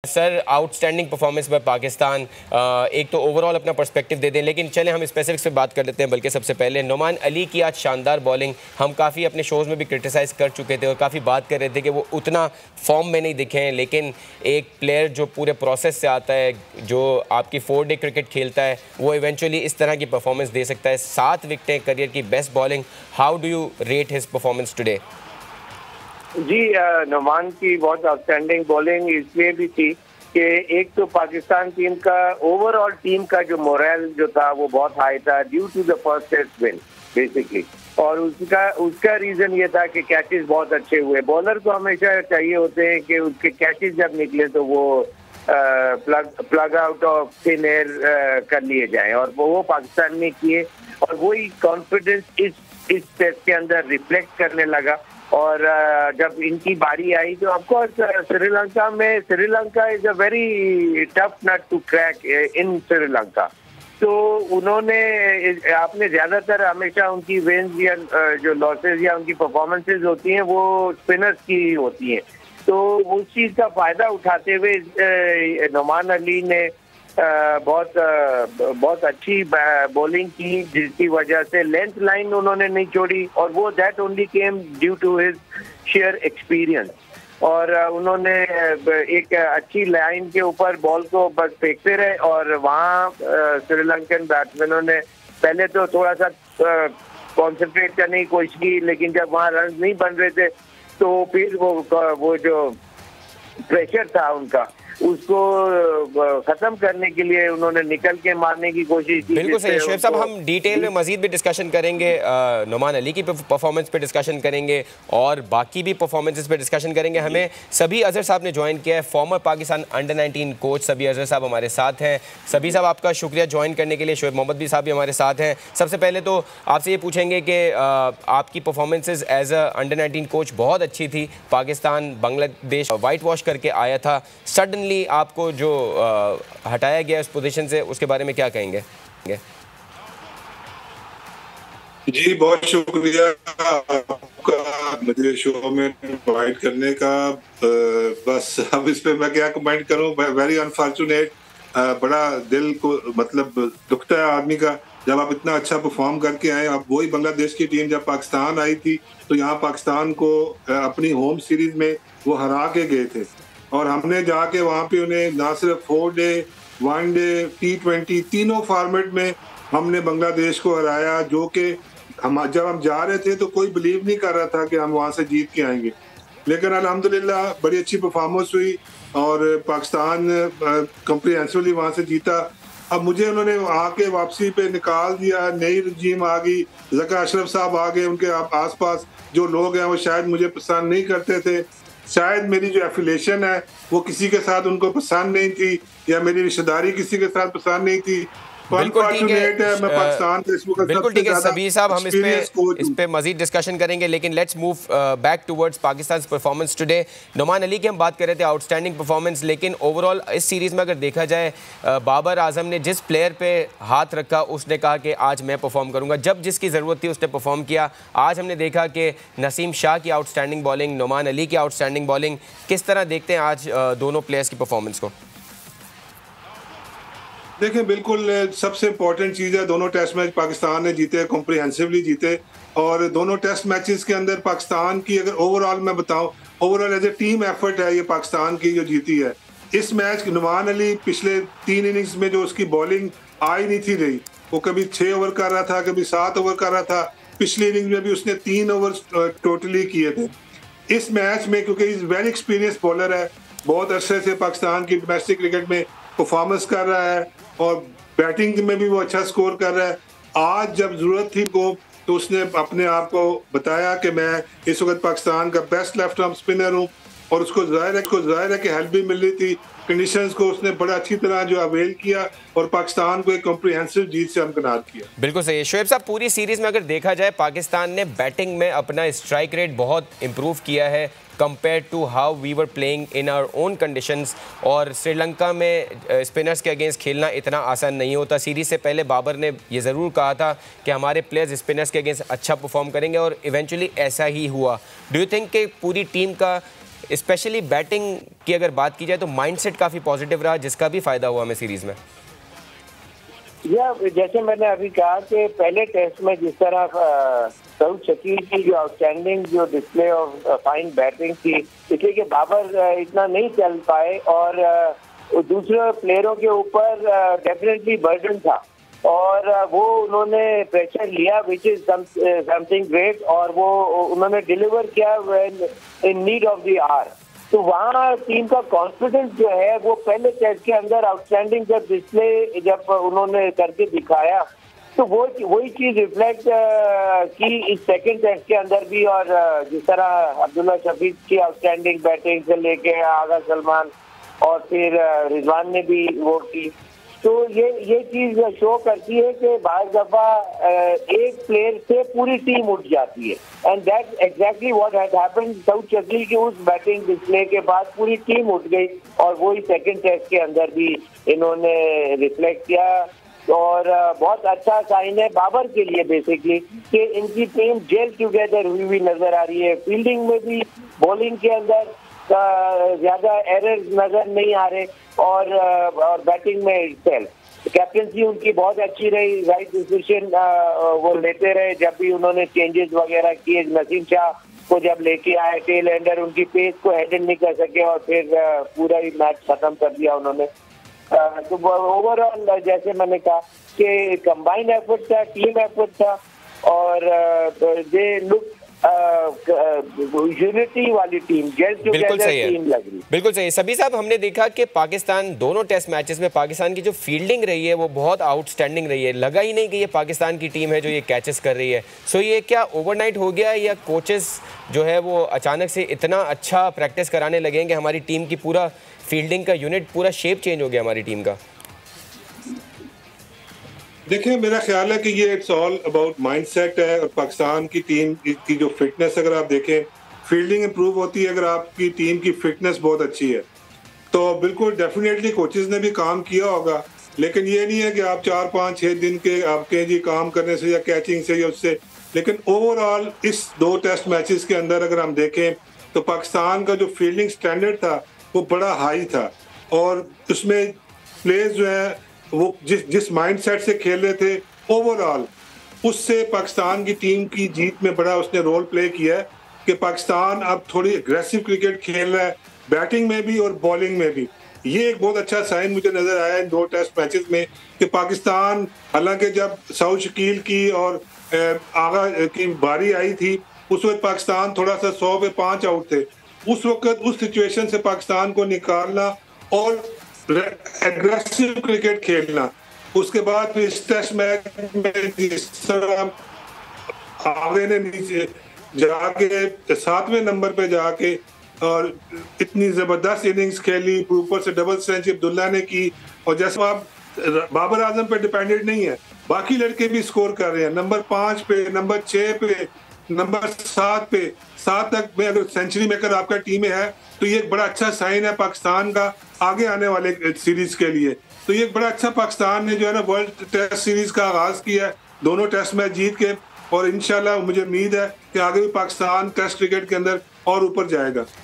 Sir outstanding performance by Pakistan. एक तो overall अपना पर्सपेक्टिव दे दें, लेकिन चलें हम स्पेसिफिक्स पे बात कर लेते हैं। बल्कि सबसे पहले नोमान अली की आज शानदार बॉलिंग, हम काफ़ी अपने शोज़ में भी क्रिटिसाइज़ कर चुके थे और काफ़ी बात कर रहे थे कि वो उतना फॉर्म में नहीं दिखे हैं। लेकिन एक प्लेयर जो पूरे प्रोसेस से आता है, जो आपकी 4 डे क्रिकेट खेलता है, वो इवेंचुअली इस तरह की परफॉर्मेंस दे सकता है। 7 विकेटें, करियर की best bowling. How do you rate his performance today? जी, नुमान की बहुत आउटस्टैंडिंग बॉलिंग इसलिए भी थी कि एक तो पाकिस्तान टीम का ओवरऑल टीम का जो मोरल जो था वो बहुत हाई था due to the first test win basically. और उसका रीजन ये था कि कैचेस बहुत अच्छे हुए। बॉलर को हमेशा चाहिए होते हैं कि उसके कैचेस जब निकले तो वो plug out of thin air कर लिए जाएं, और वो पाकिस्तान ने किए। और वही कॉन्फिडेंस इस टेस्ट के अंदर रिफ्लेक्ट करने लगा। और जब इनकी बारी आई तो of course Sri Lanka is a very tough nut to crack in Sri Lanka. तो उन्होंने, आपने ज्यादातर हमेशा उनकी विन्स या जो लॉसेज या उनकी परफॉर्मेंसेज होती हैं वो स्पिनर्स की होती हैं। तो उस चीज का फायदा उठाते हुए नोमान अली ने बहुत अच्छी बॉलिंग की, जिसकी वजह से लेंथ लाइन उन्होंने नहीं छोड़ी। और वो that only came due to his share experience. और उन्होंने एक अच्छी लाइन के ऊपर बॉल को बस फेंकते रहे। और वहाँ श्रीलंकन बैट्समैनों ने पहले तो थोड़ा सा कॉन्सेंट्रेट करने की कोशिश की, लेकिन जब वहाँ रन नहीं बन रहे थे तो फिर वो जो प्रेशर था उनका, उसको खत्म करने के लिए उन्होंने निकल के मारने की कोशिश की। बिल्कुल सही शोएब साहब, हम डिटेल में मजीद भी डिस्कशन करेंगे। नोमान अली की परफॉर्मेंस पे डिस्कशन करेंगे और बाकी भी परफॉर्मेंसेस पे डिस्कशन करेंगे। हमें सभी अजहर साहब ने ज्वाइन किया है, फॉर्मर पाकिस्तान अंडर-19 कोच सभी अजहर साहब हमारे साथ हैं। सभी साहब आपका शुक्रिया ज्वाइन करने के लिए। शोएब मोहम्मद भी साहब भी हमारे साथ हैं। सबसे पहले तो आपसे ये पूछेंगे कि आपकी performances as a under nineteen coach बहुत अच्छी थी। पाकिस्तान बांग्लादेश वाइट वॉश करके आया था, सडनली आपको जो हटाया गया उस पोजीशन से, उसके बारे में क्या कहेंगे? जी, बहुत शुक्रिया आपका मुझे शो में इनवाइट करने का। बस अब इस पे मैं क्या कमेंट करूं। Very unfortunate. बड़ा दिल को मतलब दुखता है आदमी का जब आप इतना अच्छा परफॉर्म करके आए। अब वही बांग्लादेश की टीम जब पाकिस्तान आई थी तो यहाँ पाकिस्तान को अपनी होम सीरीज में वो हरा के गए थे, और हमने जाके वहाँ पे उन्हें ना सिर्फ 4 डे, 1 डे, T20 तीनों फॉर्मेट में हमने बांग्लादेश को हराया। जो कि जब हम जा रहे थे तो कोई बिलीव नहीं कर रहा था कि हम वहाँ से जीत के आएंगे, लेकिन अल्हम्दुलिल्लाह बड़ी अच्छी परफॉर्मेंस हुई और पाकिस्तान कॉम्प्रिहेंसिवली वहाँ से जीता। अब मुझे उन्होंने आके वापसी पे निकाल दिया, नई रजीम आ गई, ज़का अशरफ साहब आ गए, उनके आसपास जो लोग हैं वो शायद मुझे पसंद नहीं करते थे। शायद मेरी जो एफिलेशन है वो किसी के साथ उनको पसंद नहीं थी, या मेरी रिश्तेदारी किसी के साथ पसंद नहीं थी। बिल्कुल ठीक है, मैं पाकिस्तान बिल्कुल ठीक है सभी साहब, हम इस पे मजीद डिस्कशन करेंगे। लेकिन let's move back towards Pakistan performance today. Noman Ali की हम बात कर रहे थे, आउटस्टैंडिंग परफॉर्मेंस। लेकिन ओवरऑल इस सीरीज़ में अगर देखा जाए, बाबर आजम ने जिस प्लेयर पे हाथ रखा उसने कहा कि आज मैं परफॉर्म करूंगा। जब जिसकी ज़रूरत थी उसने परफॉर्म किया। आज हमने देखा कि नसीम शाह की आउटस्टैंडिंग बॉलिंग, नोमान अली की आउटस्टैंडिंग बॉलिंग। किस तरह देखते हैं आज दोनों प्लेयर्स की परफॉर्मेंस को? देखें, बिल्कुल सबसे इम्पोर्टेंट चीज़ है, दोनों टेस्ट मैच पाकिस्तान ने जीते, कॉम्प्रिहेंसिवली जीते। और दोनों टेस्ट मैचेस के अंदर पाकिस्तान की अगर ओवरऑल मैं बताऊं, overall as a team effort है ये पाकिस्तान की जो जीती है। इस मैच नुमान अली पिछले 3 इनिंग्स में जो उसकी बॉलिंग आई नहीं थी रही, वो कभी 6 ओवर कर रहा था, कभी 7 ओवर कर रहा था। पिछली इनिंग्स में भी उसने 3 ओवर टोटली किए थे। इस मैच में क्योंकि इज वेरी एक्सपीरियंस बॉलर है, बहुत अरसे से पाकिस्तान की डोमेस्टिक क्रिकेट में परफॉर्मेंस कर रहा है और बैटिंग में भी वो अच्छा स्कोर कर रहा है। आज जब जरूरत थी को तो उसने अपने आप को बताया कि मैं इस वक्त पाकिस्तान का बेस्ट लेफ्ट आर्म स्पिनर हूँ, और उसको जाहिर है कि हेल्प भी मिल रही थी। कंडीशंस को उसने बड़ा अच्छी तरह जो अवेल किया और पाकिस्तान को एक कॉम्प्रिहेंसिव जीत से हमकनार किया। बिल्कुल सही है शोएब साहब, पूरी सीरीज में अगर देखा जाए पाकिस्तान ने बैटिंग में अपना स्ट्राइक रेट बहुत इंप्रूव किया है compare to how we were playing in our own conditions. और श्रीलंका में स्पिनर्स के अगेंस्ट खेलना इतना आसान नहीं होता। सीरीज़ से पहले बाबर ने ये ज़रूर कहा था कि हमारे प्लेयर्स स्पिनर्स के अगेंस्ट अच्छा परफॉर्म करेंगे, और इवेंचुअली ऐसा ही हुआ। डू यू थिंक कि पूरी टीम का स्पेशली बैटिंग की अगर बात की जाए तो माइंडसेट काफ़ी पॉजिटिव रहा, जिसका भी फ़ायदा हुआ हमें सीरीज़ में। या जैसे मैंने अभी कहा कि पहले टेस्ट में जिस तरह सऊद शकील की जो आउटस्टैंडिंग जो डिस्प्ले ऑफ फाइन बैटिंग थी, इसलिए कि बाबर इतना नहीं चल पाए और दूसरे प्लेयरों के ऊपर डेफिनेटली बर्डन था और वो उन्होंने प्रेशर लिया विच इज समथिंग ग्रेट और वो उन्होंने डिलीवर किया in need of the hour. तो वहाँ टीम का कॉन्फिडेंस जो है वो पहले टेस्ट के अंदर आउटस्टैंडिंग जब डिस्प्ले जब उन्होंने करके दिखाया तो वो वही चीज रिफ्लेक्ट की इस सेकंड टेस्ट के अंदर भी। और जिस तरह अब्दुल्ला शफीक की आउटस्टैंडिंग बैटिंग से लेके आगा सलमान और फिर रिजवान ने भी वो की, तो ये चीज शो करती है कि बार दफा एक प्लेयर से पूरी टीम उठ जाती है and that's exactly what had happened. Saud Shakeel की उस बैटिंग डिस्प्ले के बाद पूरी टीम उठ गई और वही सेकंड टेस्ट के अंदर भी इन्होंने रिफ्लेक्ट किया और बहुत अच्छा साइन है बाबर के लिए बेसिकली कि इनकी टीम जेल टुगेदर हुई हुई नजर आ रही है। फील्डिंग में भी, बॉलिंग के अंदर ज्यादा एरर्स नजर नहीं आ रहे और बैटिंग में इटसेल्फ कैप्टनसी उनकी बहुत अच्छी रही, राइट डिसीजन वो लेते रहे जब भी उन्होंने चेंजेस वगैरह किए। नसीम शाह को जब लेके आए टेल एंडर, उनकी पेस को हैंडल नहीं कर सके और फिर पूरा ही मैच खत्म कर दिया उन्होंने। तो ओवरऑल जैसे मैंने कहा कि कंबाइंड एफर्ट था, टीम एफर्ट था और दे लुक यूनिटी वाली टीम, बिल्कुल सही है, टीम लग रही। बिल्कुल सही है सभी साहब। हमने देखा कि पाकिस्तान दोनों टेस्ट मैचेस में पाकिस्तान की जो फील्डिंग रही है वो बहुत आउटस्टैंडिंग रही है। लगा ही नहीं कि ये पाकिस्तान की टीम है जो ये कैचेस कर रही है। सो ये क्या ओवरनाइट हो गया या कोचेस जो है वो अचानक से इतना अच्छा प्रैक्टिस कराने लगेंगे हमारी टीम की, पूरा फील्डिंग का यूनिट, पूरा शेप चेंज हो गया हमारी टीम का? देखिए, मेरा ख्याल है कि ये इट्स ऑल अबाउट माइंडसेट है और पाकिस्तान की टीम की जो फिटनेस, अगर आप देखें फील्डिंग इंप्रूव होती है अगर आपकी टीम की फिटनेस बहुत अच्छी है तो बिल्कुल डेफिनेटली कोचेज ने भी काम किया होगा। लेकिन ये नहीं है कि आप 4-5-6 दिन के आपके जी काम करने से या कैचिंग से या उससे, लेकिन ओवरऑल इस 2 टेस्ट मैचेस के अंदर अगर हम देखें तो पाकिस्तान का जो फील्डिंग स्टैंडर्ड था वो बड़ा हाई था और उसमें प्लेयर्स जो है वो जिस माइंडसेट से खेल रहे थे ओवरऑल उससे पाकिस्तान की टीम की जीत में बड़ा उसने रोल प्ले किया है कि पाकिस्तान अब थोड़ी एग्रेसिव क्रिकेट खेल रहा है, बैटिंग में भी और बॉलिंग में भी। ये एक बहुत अच्छा साइन मुझे नजर आया इन 2 टेस्ट मैचेस में कि पाकिस्तान, हालांकि जब सऊद शकील की और आगा की बारी आई थी उस वक्त पाकिस्तान थोड़ा सा 100 पे 5 आउट थे, उस वक्त उस सिचुएशन से पाकिस्तान को निकालना और एग्रेसिव क्रिकेट खेलना, उसके बाद फिर इस टेस्ट मैच में जिस तरह आगे ने नीचे जाके 7वें नंबर पे जाके और इतनी जबरदस्त इनिंग्स खेली, ऊपर से डबल सेंचुरी अब्दुल्ला ने की और जैसे आप बाबर आजम पे डिपेंडेंट नहीं है, बाकी लड़के भी स्कोर कर रहे हैं। नंबर 5 पे, नंबर 6 पे, नंबर 7 पे, 7 तक में अगर सेंचुरी मेकर आपका टीम में है तो ये एक बड़ा अच्छा साइन है पाकिस्तान का आगे आने वाले सीरीज के लिए। तो ये एक बड़ा अच्छा पाकिस्तान ने जो है ना वर्ल्ड टेस्ट सीरीज का आगाज किया है 2 टेस्ट मैच जीत के और इंशाल्लाह मुझे उम्मीद है कि आगे भी पाकिस्तान टेस्ट क्रिकेट के अंदर और ऊपर जाएगा।